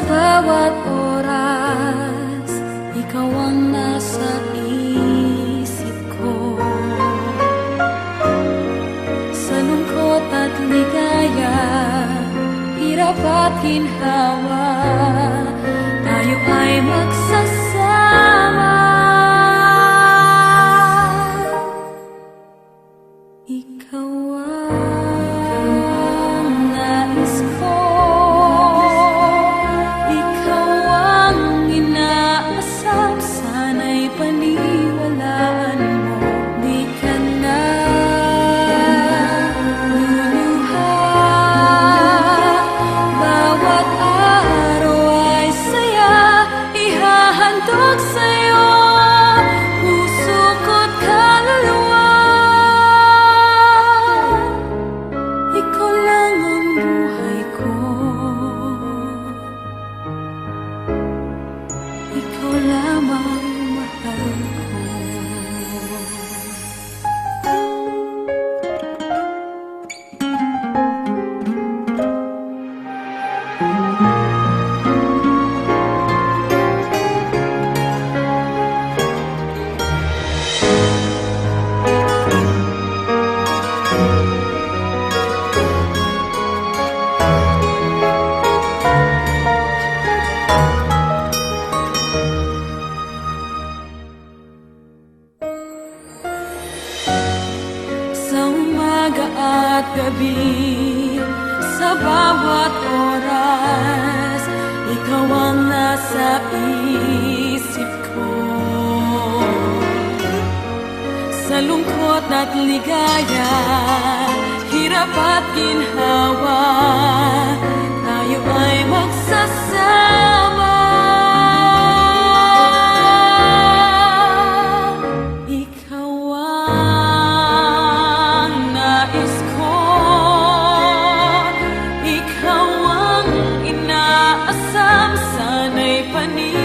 bawat oras, ikaw ang nasa isip ko. Sa lungkot at ligaya, hirap at ginhawa, tayo ay magsasama. Ikaw ang nais ko, ikaw ang inaasam, sana'y paniwalaan mo. Di ka na luluha, bawat araw ay saya, ihahandog sa'yo puso ko't kaluluwa. Ikaw lang ang buhay ko, ikaw lamang mahal ko. Sa umaga at gabi, sa bawat oras, ikaw ang nasa isip ko. Sa lungkot at ligaya, hirap at ginhawa, tayo ay magsasama. Ikaw ang nais ko, ikaw ang inaasam, sana'y paniwalaan